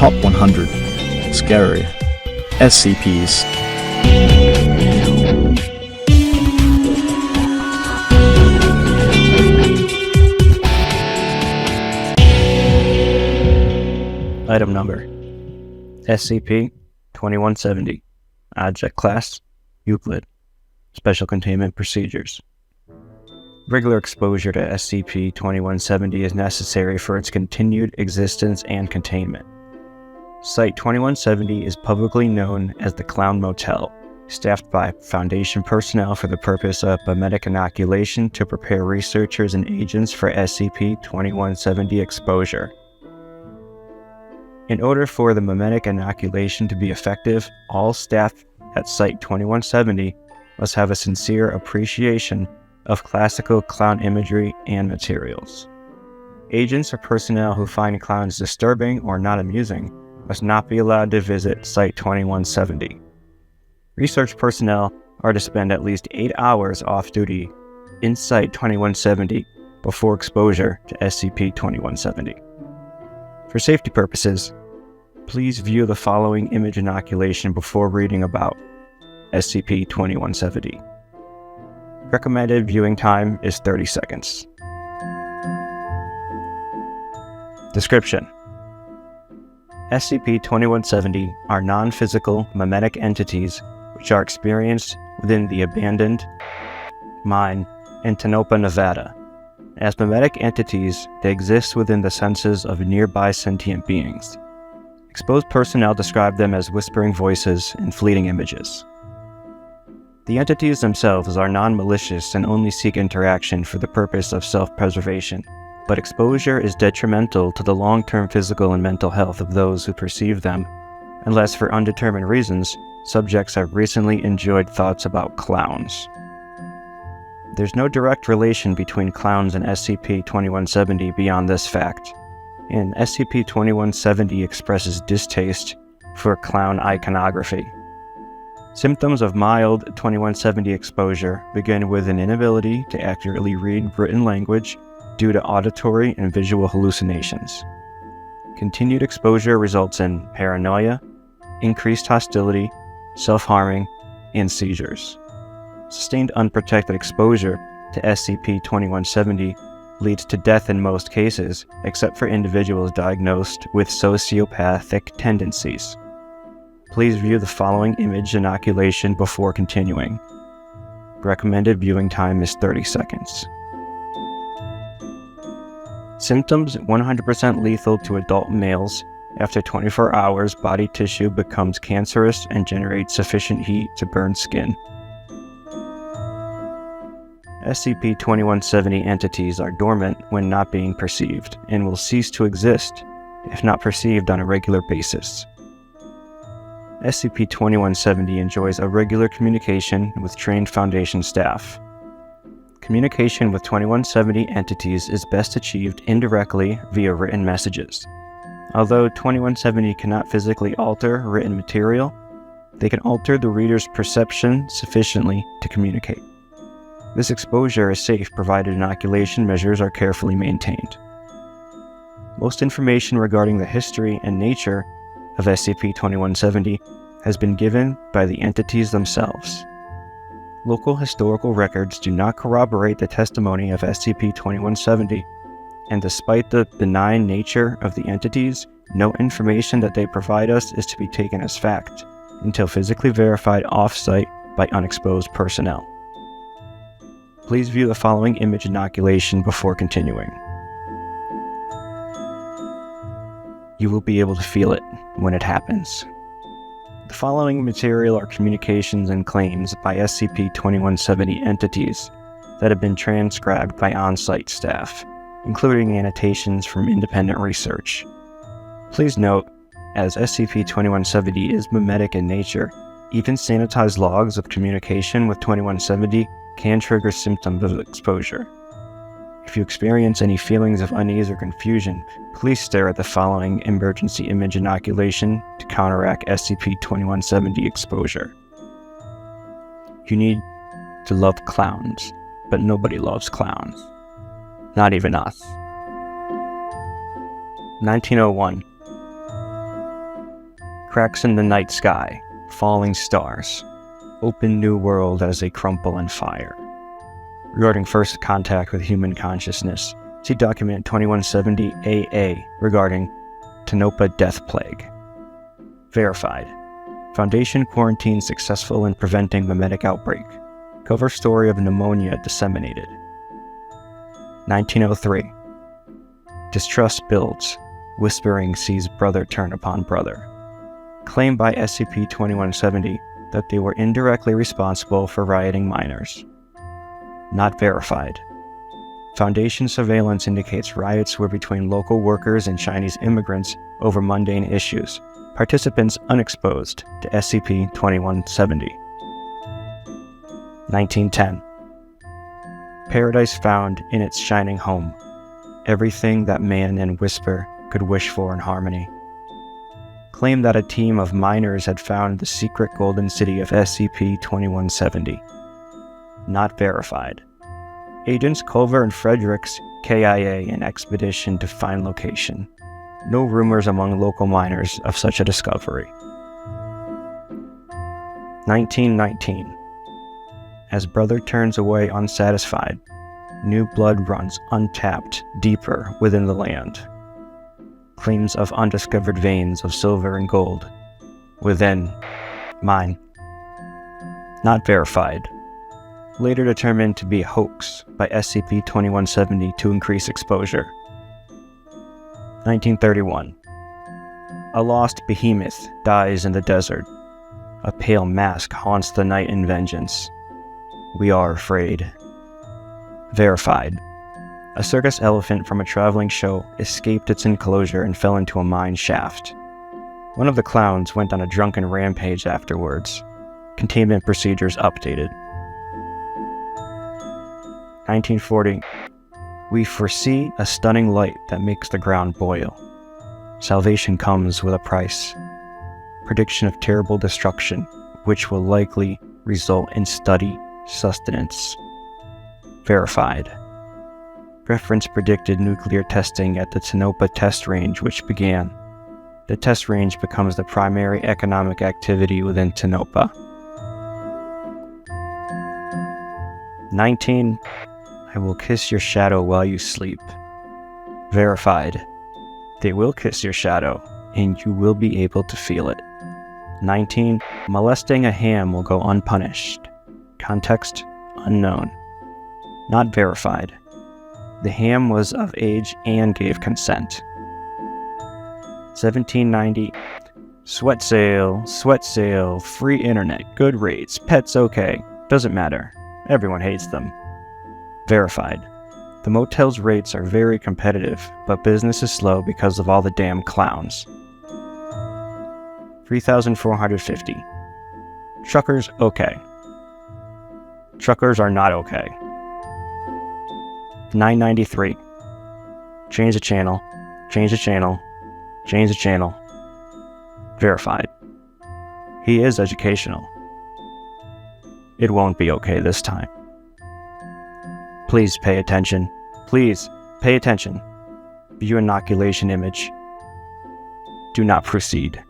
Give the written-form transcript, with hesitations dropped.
Top 100 Scary SCPs. Item number SCP-2170. Object Class Euclid. Special Containment Procedures. Regular exposure to SCP-2170 is necessary for its continued existence and containment. Site-2170 is publicly known as the Clown Motel, staffed by Foundation personnel for the purpose of mimetic inoculation to prepare researchers and agents for SCP-2170 exposure. In order for the mimetic inoculation to be effective, all staff at Site-2170 must have a sincere appreciation of classical clown imagery and materials. Agents or personnel who find clowns disturbing or not amusing must not be allowed to visit Site-2170. Research personnel are to spend at least 8 hours off duty in Site-2170 before exposure to SCP-2170. For safety purposes, please view the following image inoculation before reading about SCP-2170. Recommended viewing time is 30 seconds. Description: SCP-2170 are non-physical mimetic entities which are experienced within the abandoned mine in Tonopah, Nevada. As mimetic entities, they exist within the senses of nearby sentient beings. Exposed personnel describe them as whispering voices and fleeting images. The entities themselves are non-malicious and only seek interaction for the purpose of self-preservation, but exposure is detrimental to the long-term physical and mental health of those who perceive them, unless for undetermined reasons, subjects have recently enjoyed thoughts about clowns. There's no direct relation between clowns and SCP-2170 beyond this fact, and SCP-2170 expresses distaste for clown iconography. Symptoms of mild 2170 exposure begin with an inability to accurately read written language due to auditory and visual hallucinations. Continued exposure results in paranoia, increased hostility, self-harming, and seizures. Sustained unprotected exposure to SCP-2170 leads to death in most cases, except for individuals diagnosed with sociopathic tendencies. Please view the following image inoculation before continuing. Recommended viewing time is 30 seconds. Symptoms: 100% lethal to adult males. After 24 hours, body tissue becomes cancerous and generates sufficient heat to burn skin. SCP-2170 entities are dormant when not being perceived, and will cease to exist if not perceived on a regular basis. SCP-2170 enjoys a regular communication with trained Foundation staff. Communication with 2170 entities is best achieved indirectly via written messages. Although 2170 cannot physically alter written material, they can alter the reader's perception sufficiently to communicate. This exposure is safe provided inoculation measures are carefully maintained. Most information regarding the history and nature of SCP-2170 has been given by the entities themselves. Local historical records do not corroborate the testimony of SCP-2170, and despite the benign nature of the entities, no information that they provide us is to be taken as fact until physically verified off-site by unexposed personnel. Please view the following image inoculation before continuing. You will be able to feel it when it happens. The following material are communications and claims by SCP-2170 entities that have been transcribed by on-site staff, including annotations from independent research. Please note, as SCP-2170 is mimetic in nature, even sanitized logs of communication with 2170 can trigger symptoms of exposure. If you experience any feelings of unease or confusion, please stare at the following emergency image inoculation to counteract SCP-2170 exposure. You need to love clowns, but nobody loves clowns. Not even us. 1901. Cracks in the night sky, falling stars. Open new world as they crumple in fire. Regarding first contact with human consciousness, see document 2170AA regarding Tonopah death plague. Verified. Foundation quarantine successful in preventing mimetic outbreak. Cover story of pneumonia disseminated. 1903. Distrust builds. Whispering sees brother turn upon brother. Claimed by SCP-2170 that they were indirectly responsible for rioting miners. Not verified. Foundation surveillance indicates riots were between local workers and Chinese immigrants over mundane issues. Participants unexposed to SCP-2170. 1910. Paradise found in its shining home. Everything that man and whisper could wish for in harmony. Claimed that a team of miners had found the secret golden city of SCP-2170. Not verified. Agents Culver and Fredericks, KIA, an expedition to find location. No rumors among local miners of such a discovery. 1919. As brother turns away unsatisfied, new blood runs untapped deeper within the land. Claims of undiscovered veins of silver and gold within mine. Not verified. Later determined to be a hoax by SCP-2170 to increase exposure. 1931. A lost behemoth dies in the desert. A pale mask haunts the night in vengeance. We are afraid. Verified. A circus elephant from a traveling show escaped its enclosure and fell into a mine shaft. One of the clowns went on a drunken rampage afterwards. Containment procedures updated. 1940. We foresee a stunning light that makes the ground boil. Salvation comes with a price. Prediction of terrible destruction, which will likely result in steady sustenance. Verified. Reference predicted nuclear testing at the Tonopah test range, which began. The test range becomes the primary economic activity within Tonopah. 19. I will kiss your shadow while you sleep. Verified. They will kiss your shadow, and you will be able to feel it. 19. Molesting a ham will go unpunished. Context unknown. Not verified. The ham was of age and gave consent. 1790. Sweat sale, free internet, good rates, pets okay. Doesn't matter. Everyone hates them. Verified. The motel's rates are very competitive, but business is slow because of all the damn clowns. 3,450. Truckers okay. Truckers are not okay. 993. Change the channel. Verified. He is educational. It won't be okay this time. Please pay attention. View inoculation image. Do not proceed.